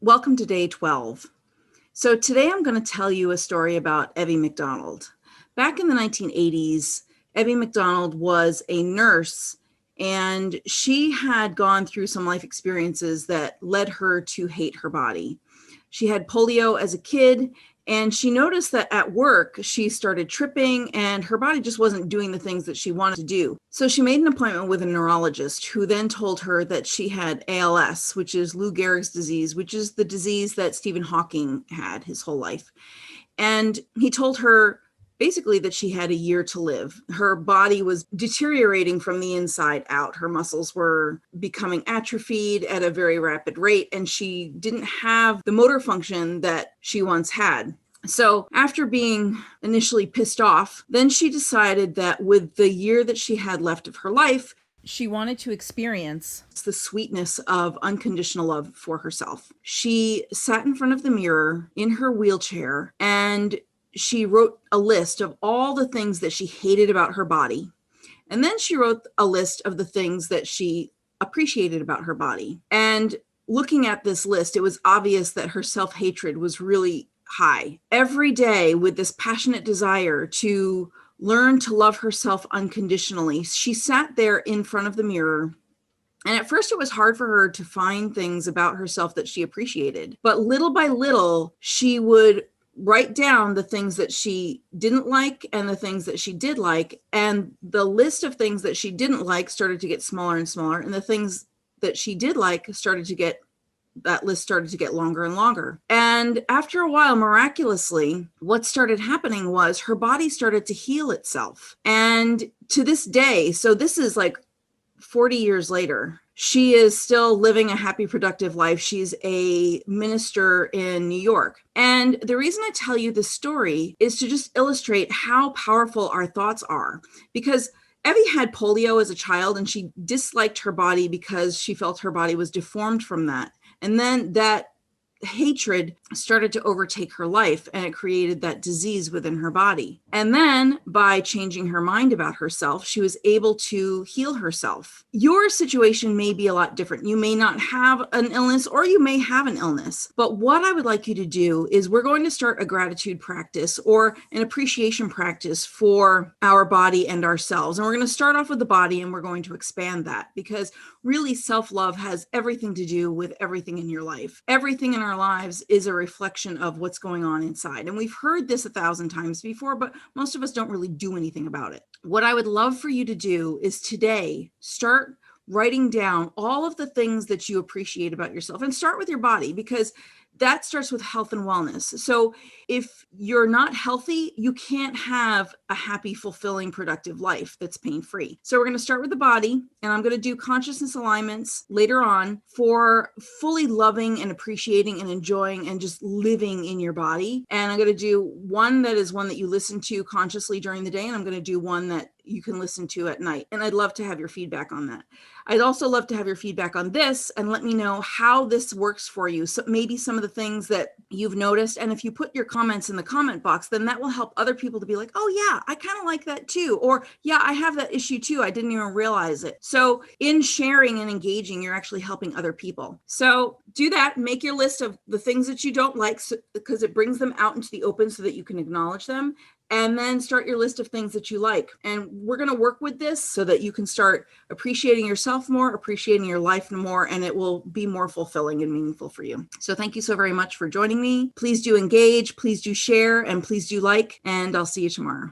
Welcome to day 12. So today I'm going to tell you a story about Evy MacDonald. Back in the 1980s, Evy MacDonald was a nurse, and she had gone through some life experiences that led her to hate her body. She had polio as a kid, and she noticed that at work she started tripping and her body just wasn't doing the things that she wanted to do. So she made an appointment with a neurologist who then told her that she had ALS, which is Lou Gehrig's disease, which is the disease that Stephen Hawking had his whole life. And he told her basically that she had a year to live. Her body was deteriorating from the inside out. Her muscles were becoming atrophied at a very rapid rate, and she didn't have the motor function that she once had. So after being initially pissed off, then she decided that with the year that she had left of her life, she wanted to experience the sweetness of unconditional love for herself. She sat in front of the mirror in her wheelchair and she wrote a list of all the things that she hated about her body. And then she wrote a list of the things that she appreciated about her body. And looking at this list, it was obvious that her self-hatred was really high. Every day, with this passionate desire to learn to love herself unconditionally, she sat there in front of the mirror. And at first it was hard for her to find things about herself that she appreciated. But little by little, she would write down the things that she didn't like and the things that she did like. And the list of things that she didn't like started to get smaller and smaller. And the things that she did like that list started to get longer and longer. And after a while, miraculously, what started happening was her body started to heal itself. And to this day, so this is like 40 years later, she is still living a happy, productive life. She's a minister in New York. And the reason I tell you this story is to just illustrate how powerful our thoughts are. Because Evy had polio as a child, and she disliked her body because she felt her body was deformed from that. And then that hatred started to overtake her life, and it created that disease within her body. And then by changing her mind about herself, she was able to heal herself. Your situation may be a lot different. You may not have an illness, or you may have an illness. But what I would like you to do is we're going to start a gratitude practice or an appreciation practice for our body and ourselves. And we're going to start off with the body, and we're going to expand that, because really self-love has everything to do with everything in your life. Everything in our lives is a reflection of what's going on inside. And we've heard this 1,000 times before, but most of us don't really do anything about it. What I would love for you to do is today start writing down all of the things that you appreciate about yourself, and start with your body, because that starts with health and wellness. So if you're not healthy, you can't have a happy, fulfilling, productive life that's pain-free. So we're going to start with the body, and I'm going to do consciousness alignments later on for fully loving and appreciating and enjoying and just living in your body. And I'm going to do one that is one that you listen to consciously during the day, and I'm going to do one that you can listen to at night. And I'd love to have your feedback on that. I'd also love to have your feedback on this, and let me know how this works for you. So maybe some of the things that you've noticed. And if you put your comments in the comment box, then that will help other people to be like, oh yeah, I kind of like that too. Or yeah, I have that issue too. I didn't even realize it. So in sharing and engaging, you're actually helping other people. So do that. Make your list of the things that you don't like, because it brings them out into the open so that you can acknowledge them. And then start your list of things that you like. And we're going to work with this so that you can start appreciating yourself more, appreciating your life more, and it will be more fulfilling and meaningful for you. So thank you so very much for joining me. Please do engage, please do share, and please do like, and I'll see you tomorrow.